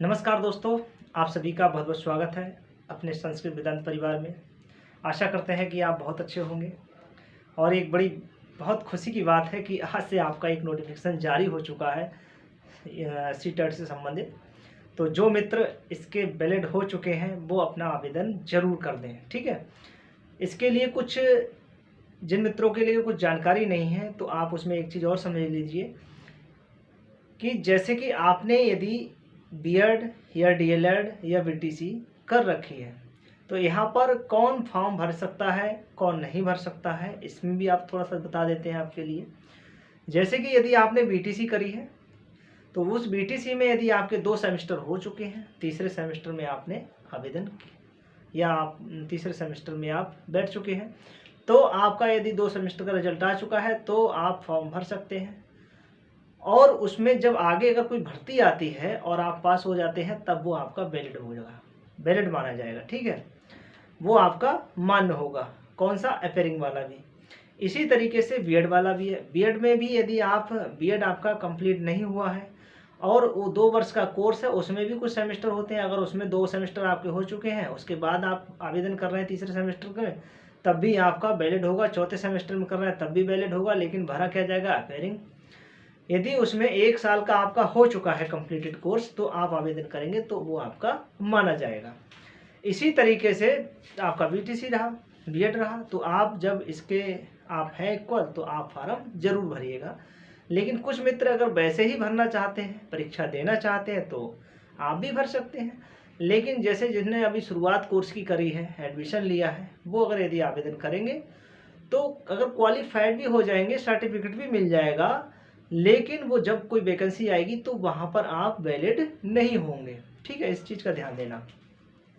नमस्कार दोस्तों, आप सभी का बहुत बहुत स्वागत है अपने संस्कृत वेदांत परिवार में। आशा करते हैं कि आप बहुत अच्छे होंगे। और एक बड़ी बहुत खुशी की बात है कि आज से आपका एक नोटिफिकेशन जारी हो चुका है सीटेट से संबंधित। तो जो मित्र इसके वैलिड हो चुके हैं वो अपना आवेदन जरूर कर दें, ठीक है। इसके लिए कुछ जिन मित्रों के लिए कुछ जानकारी नहीं है तो आप उसमें एक चीज़ और समझ लीजिए कि जैसे कि आपने यदि बीएड या डीएलएड या बीटीसी कर रखी है तो यहाँ पर कौन फॉर्म भर सकता है, कौन नहीं भर सकता है, इसमें भी आप थोड़ा सा बता देते हैं आपके लिए। जैसे कि यदि आपने बीटीसी करी है तो उस बीटीसी में यदि आपके 2 सेमेस्टर हो चुके हैं, तीसरे सेमेस्टर में आपने आवेदन या आप तीसरे सेमेस्टर में आप बैठ चुके हैं, तो आपका यदि 2 सेमेस्टर का रिजल्ट आ चुका है तो आप फॉर्म भर सकते हैं। और उसमें जब आगे अगर कोई भर्ती आती है और आप पास हो जाते हैं तब वो आपका वैलिड हो जाएगा, वैलिड माना जाएगा, ठीक है। वो आपका मान्य होगा। कौन सा? अपेयरिंग वाला भी। इसी तरीके से बीएड वाला भी है। बीएड में भी यदि आप बीएड आपका कंप्लीट नहीं हुआ है और वो 2 वर्ष का कोर्स है, उसमें भी कुछ सेमेस्टर होते हैं, अगर उसमें 2 सेमेस्टर आपके हो चुके हैं उसके बाद आप आवेदन कर रहे हैं तीसरे सेमेस्टर में, तब भी आपका वैलिड होगा। चौथे सेमेस्टर में कर रहे हैं तब भी वैलिड होगा, लेकिन भरा क्या जाएगा? अपेयरिंग। यदि उसमें 1 साल का आपका हो चुका है कंप्लीटेड कोर्स तो आप आवेदन करेंगे तो वो आपका माना जाएगा। इसी तरीके से आपका बीटीसी रहा, बीएड रहा, तो आप जब इसके आप हैं इक्वल तो आप फार्म जरूर भरिएगा। लेकिन कुछ मित्र अगर वैसे ही भरना चाहते हैं, परीक्षा देना चाहते हैं तो आप भी भर सकते हैं। लेकिन जैसे जिसने अभी शुरुआत कोर्स की करी है, एडमिशन लिया है, वो अगर यदि आवेदन करेंगे तो अगर क्वालिफाइड भी हो जाएंगे, सर्टिफिकेट भी मिल जाएगा, लेकिन वो जब कोई वैकेंसी आएगी तो वहाँ पर आप वैलिड नहीं होंगे, ठीक है। इस चीज़ का ध्यान देना।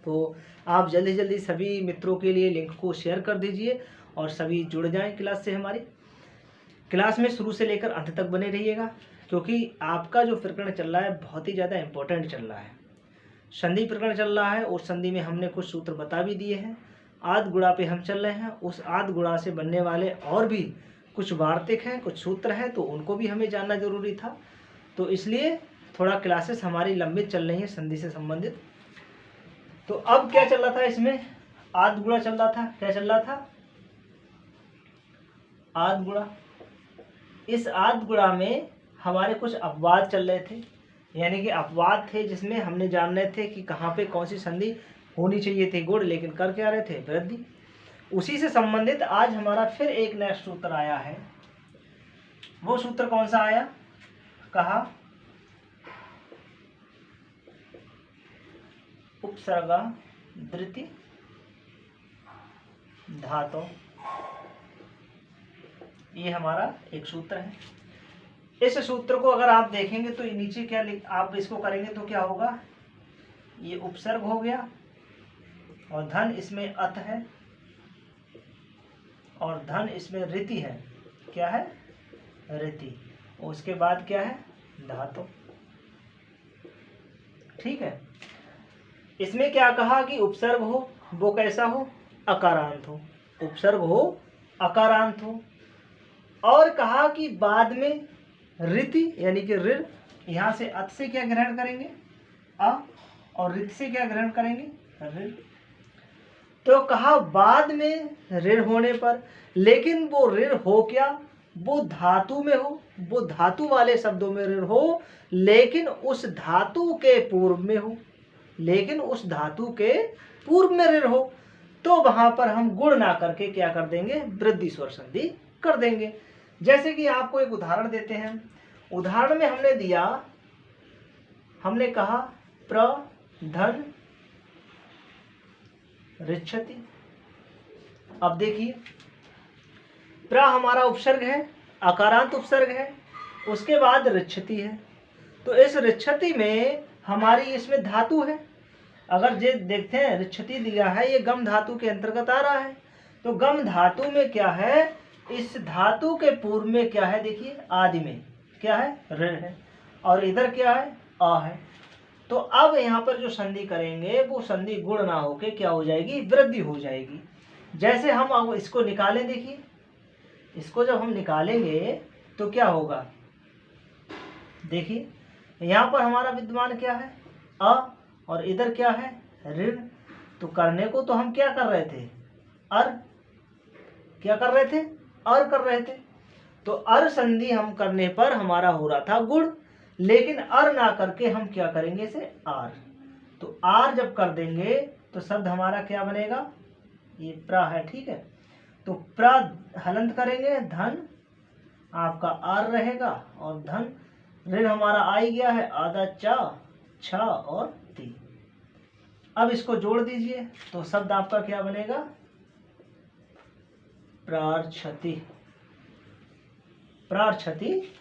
तो आप जल्दी जल्दी सभी मित्रों के लिए लिंक को शेयर कर दीजिए और सभी जुड़ जाएं क्लास से। हमारी क्लास में शुरू से लेकर अंत तक बने रहिएगा, क्योंकि आपका जो प्रकरण चल रहा है बहुत ही ज़्यादा इम्पोर्टेंट चल रहा है। संधि प्रकरण चल रहा है और संधि में हमने कुछ सूत्र बता भी दिए हैं। आद गुणा पे हम चल रहे हैं। उस आद गुणा से बनने वाले और भी कुछ वार्तिक हैं, कुछ सूत्र हैं, तो उनको भी हमें जानना जरूरी था। तो इसलिए थोड़ा क्लासेस हमारी लंबित चल रही हैं संधि से संबंधित। तो अब क्या चल रहा था इसमें? आद गुणा चल रहा था। क्या चल रहा था? आद गुणा। इस आद गुणा में हमारे कुछ अपवाद चल रहे थे, यानी कि अपवाद थे जिसमें हमने जान रहे थे कि कहाँ पे कौन सी संधि होनी चाहिए थी गुण, लेकिन कर क्या रहे थे? वृद्धि। उसी से संबंधित आज हमारा फिर एक नेक्स्ट सूत्र आया है। वो सूत्र कौन सा आया? कहा उपसर्गा धृति धातु। ये हमारा एक सूत्र है। इस सूत्र को अगर आप देखेंगे तो नीचे क्या आप इसको करेंगे तो क्या होगा? ये उपसर्ग हो गया और धन इसमें अत है और धन इसमें रीति है। क्या है? रीति। उसके बाद क्या है? धातु, ठीक है। इसमें क्या कहा कि उपसर्ग हो, वो कैसा हो? अकारांत हो। उपसर्ग हो, अकारांत हो। और कहा कि बाद में रीति यानी कि ऋण, यहां से अत से क्या ग्रहण करेंगे? अ, और ऋत से क्या ग्रहण करेंगे? ऋण। तो कहा बाद में ऋण होने पर, लेकिन वो ऋण हो क्या? वो धातु में हो, वो धातु वाले शब्दों में ऋण हो, लेकिन उस धातु के पूर्व में हो, लेकिन उस धातु के पूर्व में ऋण हो, तो वहां पर हम गुण ना करके क्या कर देंगे? वृद्धि स्वर संधि कर देंगे। जैसे कि आपको एक उदाहरण देते हैं। उदाहरण में हमने दिया, हमने कहा प्रधन ऋच्छति। अब देखिए, प्र हमारा उपसर्ग है, अकारांत उपसर्ग है, उसके बाद ऋच्छति है। तो इस ऋच्छति में हमारी इसमें धातु है। अगर जे देखते हैं ऋच्छति दिया है, ये गम धातु के अंतर्गत आ रहा है। तो गम धातु में क्या है? इस धातु के पूर्व में क्या है? देखिए आदि में क्या है? ऋण है, और इधर क्या है? अ है। तो अब यहाँ पर जो संधि करेंगे वो संधि गुण ना होके क्या हो जाएगी? वृद्धि हो जाएगी। जैसे हम अब इसको निकालें, देखिए इसको जब हम निकालेंगे तो क्या होगा? देखिए यहाँ पर हमारा विद्यमान क्या है? अ, और इधर क्या है ऋण। तो करने को तो हम क्या कर रहे थे, अर, क्या कर रहे थे, अर कर रहे थे। तो अर संधि हम करने पर हमारा हो रहा था गुण, लेकिन अर ना करके हम क्या करेंगे इसे आर। तो आर जब कर देंगे तो शब्द हमारा क्या बनेगा, ये प्रा है, ठीक है। तो प्रा हलंत करेंगे धन, आपका आर रहेगा, और धन ऋण हमारा आ ही गया है, आधा चा, छ और ती। अब इसको जोड़ दीजिए तो शब्द आपका क्या बनेगा, प्रार्छति। प्रार्छति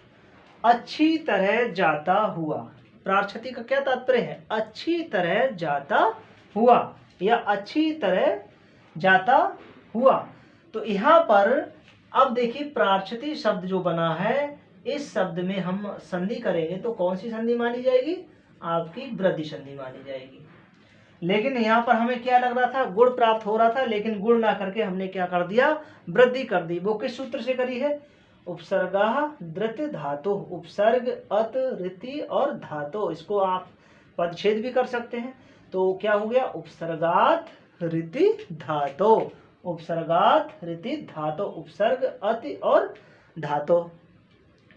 अच्छी तरह जाता हुआ। प्रार्छति का क्या तात्पर्य है, अच्छी तरह जाता हुआ या अच्छी तरह जाता हुआ। तो यहाँ पर अब देखिए प्रार्छति शब्द जो बना है, इस शब्द में हम संधि करेंगे तो कौन सी संधि मानी जाएगी, आपकी वृद्धि संधि मानी जाएगी। लेकिन यहाँ पर हमें क्या लग रहा था, गुण प्राप्त हो रहा था, लेकिन गुण ना करके हमने क्या कर दिया, वृद्धि कर दी। वो किस सूत्र से करी है, उपसर्गा धृत धातु। उपसर्ग अत ऋति और धातु, इसको आप पदच्छेद भी कर सकते हैं। तो क्या हो गया, उपसर्गात ऋति धातु। उपसर्गात ऋति धातु, उपसर्ग अति और धातु,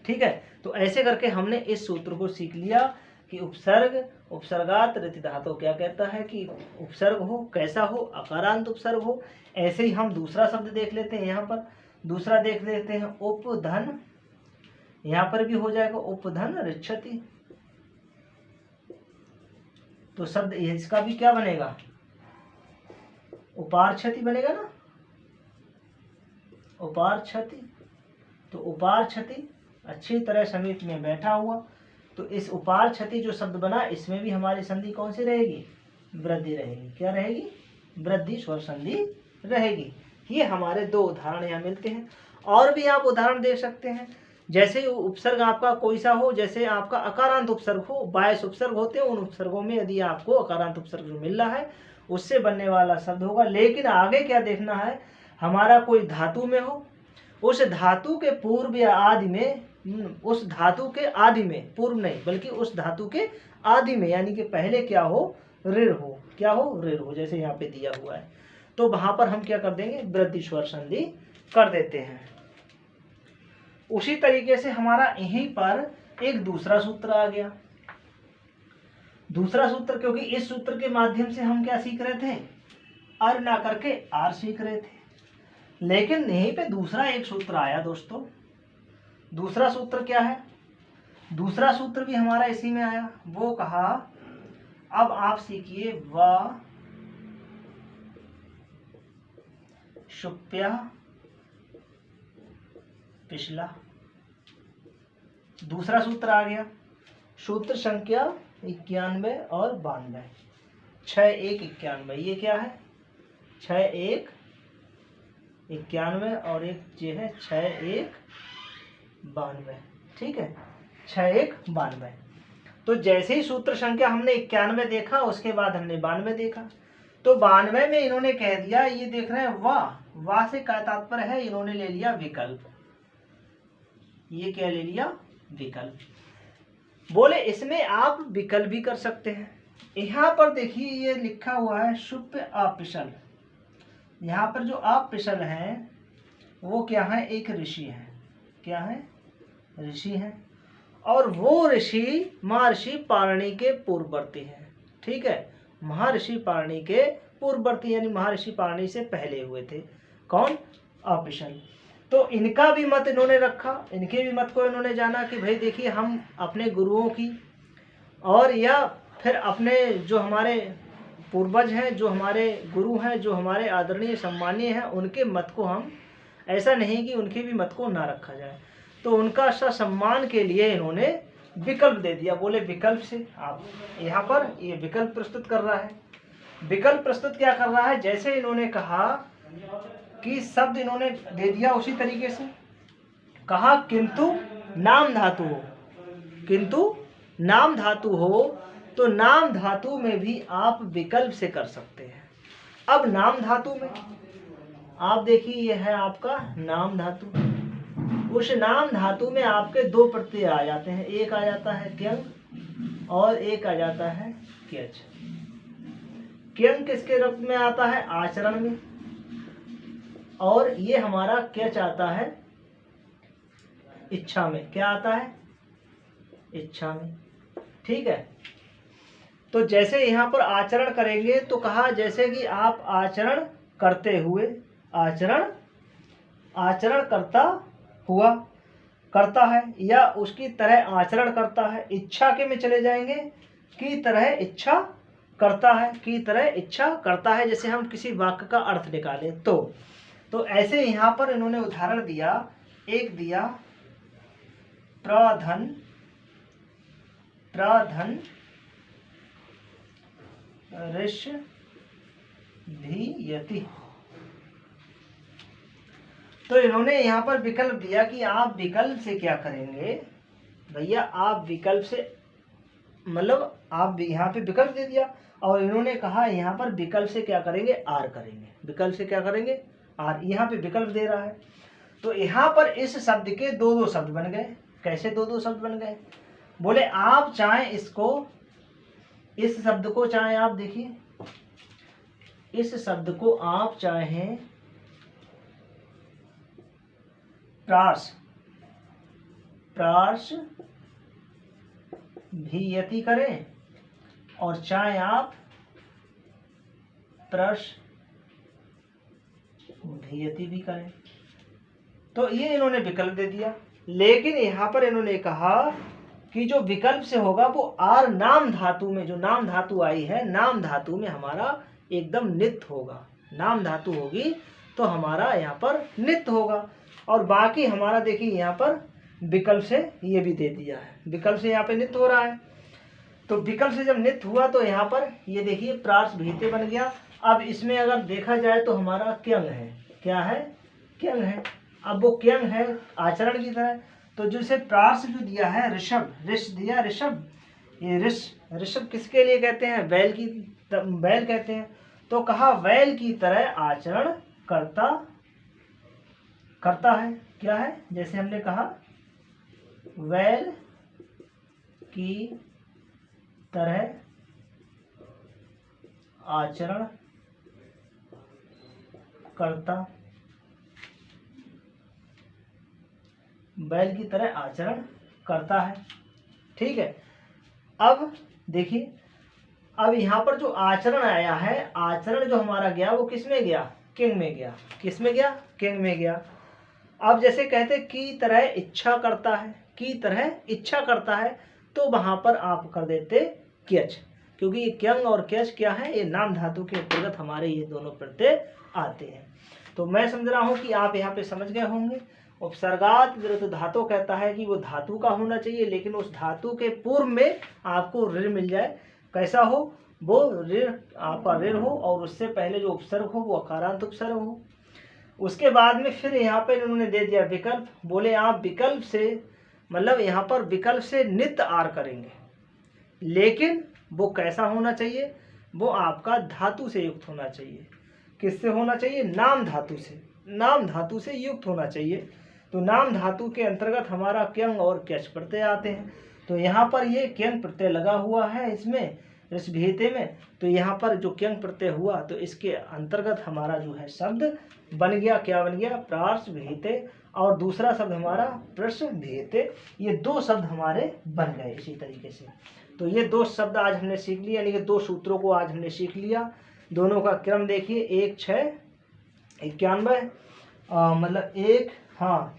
ठीक है। तो ऐसे करके हमने इस सूत्र को सीख लिया कि उपसर्ग उपसर्गात ऋति धातु क्या कहता है कि उपसर्ग हो, कैसा हो, अकारांत उपसर्ग हो। ऐसे ही हम दूसरा शब्द देख लेते हैं, यहाँ पर दूसरा देख लेते हैं उपधन। यहाँ पर भी हो जाएगा उपधन ऋच्छति। तो शब्द इसका भी क्या बनेगा, उपार्क्षति बनेगा ना, उपार्क्षति। तो उपार्क्षति अच्छी तरह समीप में बैठा हुआ। तो इस उपार्क्षति जो शब्द बना, इसमें भी हमारी संधि कौन सी रहेगी, वृद्धि रहेगी। क्या रहेगी, वृद्धि स्वर संधि रहेगी। ये हमारे दो उदाहरण यहाँ मिलते हैं। और भी आप उदाहरण दे सकते हैं, जैसे उपसर्ग आपका कोई सा हो, जैसे आपका अकारांत उपसर्ग हो, 22 उपसर्ग होते हैं, उन उपसर्गों में यदि आपको अकारांत उपसर्ग जो मिल रहा है उससे बनने वाला शब्द होगा। लेकिन आगे क्या देखना है, हमारा कोई धातु में हो, उस धातु के पूर्व या आदि में, उस धातु के आदि में, पूर्व नहीं बल्कि उस धातु के आदि में, यानी कि पहले क्या हो, ऋण हो। क्या हो, ऋण हो, जैसे यहाँ पे दिया हुआ है। तो वहां पर हम क्या कर देंगे, वृद्धि स्वर संधि कर देते हैं। उसी तरीके से हमारा यहीं पर एक दूसरा सूत्र आ गया। दूसरा सूत्र, क्योंकि इस सूत्र के माध्यम से हम क्या सीख रहे थे, अर ना करके आर सीख रहे थे। लेकिन यहीं पे दूसरा एक सूत्र आया दोस्तों। दूसरा सूत्र क्या है, दूसरा सूत्र भी हमारा इसी में आया। वो कहा, अब आप सीखिए, व शुप्या पिछला। दूसरा सूत्र आ गया, सूत्र संख्या 91 और 92, 6191। ये क्या है, 6191 और एक ये है 6192, ठीक है, 6192। तो जैसे ही सूत्र संख्या हमने 91 देखा, उसके बाद हमने 92 देखा। तो 92 में इन्होंने कह दिया, ये देख रहे हैं वाह से क्या तात्पर्य है, इन्होंने ले लिया विकल्प। ये क्या ले लिया, विकल्प। बोले इसमें आप विकल्प भी कर सकते हैं। यहाँ पर देखिए ये लिखा हुआ है शुप्य अपिशल। यहाँ पर जो अपिशल है वो क्या है, एक ऋषि है। क्या है, ऋषि है। और वो ऋषि महर्षि पाणिनि के पूर्ववर्ती हैं, ठीक है। महर्षि पाणिनि के पूर्ववर्ती, यानी महर्षि पाणिनि से पहले हुए थे। कौन, अपिशल। तो इनका भी मत इन्होंने रखा, इनके भी मत को इन्होंने जाना कि भाई देखिए हम अपने गुरुओं की, और या फिर अपने जो हमारे पूर्वज हैं, जो हमारे गुरु हैं, जो हमारे आदरणीय सम्मानीय हैं, उनके मत को हम, ऐसा नहीं कि उनके भी मत को ना रखा जाए। तो उनका सम्मान के लिए इन्होंने विकल्प दे दिया। बोले विकल्प से आप, यहाँ पर ये विकल्प प्रस्तुत कर रहा है। विकल्प प्रस्तुत क्या कर रहा है, जैसे इन्होंने कहा कि शब्द इन्होंने दे दिया, उसी तरीके से कहा किंतु नाम धातु हो। किंतु नाम धातु हो, तो नाम धातु में भी आप विकल्प से कर सकते हैं। अब नाम धातु में आप देखिए, यह है आपका नाम धातु। उस नाम धातु में आपके दो प्रत्यय आ जाते हैं, एक आ जाता है क्यंग और एक आ जाता है क्यच। क्यंग किसके रूप में आता है? आचरण में, और ये हमारा क्यच आता है इच्छा में। क्या आता है? इच्छा में। ठीक है, तो जैसे यहाँ पर आचरण करेंगे तो कहा जैसे कि आप आचरण करते हुए, आचरण करता हुआ करता है, या उसकी तरह आचरण करता है। इच्छा के में चले जाएंगे, की तरह इच्छा करता है, की तरह इच्छा करता है। जैसे हम किसी वाक्य का अर्थ निकालें तो ऐसे यहाँ पर इन्होंने उदाहरण दिया, एक दिया प्रधन ऋषभियति। तो इन्होंने यहाँ पर विकल्प दिया कि आप विकल्प से क्या करेंगे भैया, आप विकल्प से मतलब आप यहाँ पे विकल्प दे दिया, और इन्होंने कहा यहाँ पर विकल्प से क्या करेंगे? आर करेंगे। विकल्प से क्या करेंगे? आर। यहाँ पे विकल्प दे रहा है, तो यहाँ पर इस शब्द के दो शब्द बन गए। कैसे दो शब्द बन गए? बोले आप चाहें इसको, इस शब्द को चाहें आप, देखिए इस शब्द को आप चाहें प्रार्षभियति करें, और चाहे आप प्रश्नभियति भी करें। तो ये इन्होंने विकल्प दे दिया, लेकिन यहाँ पर इन्होंने कहा कि जो विकल्प से होगा वो आर नाम धातु में, जो नाम धातु आई है, नाम धातु में हमारा एकदम नित्य होगा। नाम धातु होगी तो हमारा यहाँ पर नित्य होगा। और बाकी हमारा देखिए यहाँ पर विकल्प से ये भी दे दिया है, विकल्प से यहाँ पे नित्य हो रहा है। तो विकल्प से जब नित्य हुआ तो यहाँ पर ये देखिए प्रार्षभियते बन गया। अब इसमें अगर देखा जाए तो हमारा क्यंग है। क्या है? क्यंग है। अब वो क्यंग है आचरण की तरह, तो जैसे प्रार्ष जो दिया है ऋषभ, ऋष दिया ऋषभ, ये ऋषभ किसके लिए कहते हैं? बैल की, बैल कहते हैं। तो कहा बैल की तरह आचरण करता है। क्या है? जैसे हमने कहा बैल की तरह आचरण करता, बैल की तरह आचरण करता है। ठीक है, अब देखिए, अब यहाँ पर जो आचरण आया है, आचरण जो हमारा गया वो किस में गया? किंग में गया। किस में गया? किंग में गया। अब जैसे कहते की तरह इच्छा करता है, की तरह इच्छा करता है, तो वहां पर आप कर देते क्यच, क्योंकि ये क्यंग और क्यच क्या है? ये नाम धातु के अंतर्गत हमारे ये दोनों प्रत्यय आते हैं। तो मैं समझ रहा हूँ कि आप यहाँ पे समझ गए होंगे। उपसर्गात विरुद्ध धातु कहता है कि वो धातु का होना चाहिए, लेकिन उस धातु के पूर्व में आपको ऋण मिल जाए। कैसा हो? वो ऋण आपका ऋण हो, और उससे पहले जो उपसर्ग हो वो अकारांत उपसर्ग हो। उसके बाद में फिर यहाँ पे इन्होंने दे दिया विकल्प। बोले आप विकल्प से, मतलब यहाँ पर विकल्प से नित्य आर करेंगे, लेकिन वो कैसा होना चाहिए? वो आपका धातु से युक्त होना चाहिए। किससे होना चाहिए? नाम धातु से, नाम धातु से युक्त होना चाहिए। तो नाम धातु के अंतर्गत हमारा क्यंग और क्यच प्रत्यय आते हैं। तो यहाँ पर ये क्यंग प्रत्यय लगा हुआ है इसमें ऋषभियते में, तो यहाँ पर जो क्यंग प्रत्यय हुआ तो इसके अंतर्गत हमारा जो है शब्द बन गया। क्या बन गया? प्रार्षभियते, और दूसरा शब्द हमारा प्रश्नभियते। ये दो शब्द हमारे बन गए इसी तरीके से। तो ये दो शब्द आज हमने सीख लिया, यानी कि दो सूत्रों को आज हमने सीख लिया। दोनों का क्रम देखिए, 1 6 91, मतलब 1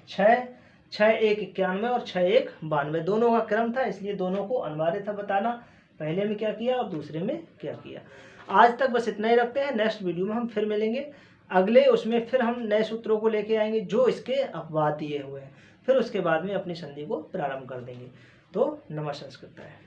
6 6 1 91 और 6 1 92, दोनों का क्रम था, इसलिए दोनों को अनिवार्य था बताना, पहले में क्या किया और दूसरे में क्या किया। आज तक बस इतना ही रखते हैं। नेक्स्ट वीडियो में हम फिर मिलेंगे अगले, उसमें फिर हम नए सूत्रों को लेके आएंगे जो इसके अपवाद दिए हुए हैं, फिर उसके बाद में अपनी संधि को प्रारंभ कर देंगे। तो नमः संस्कृत है।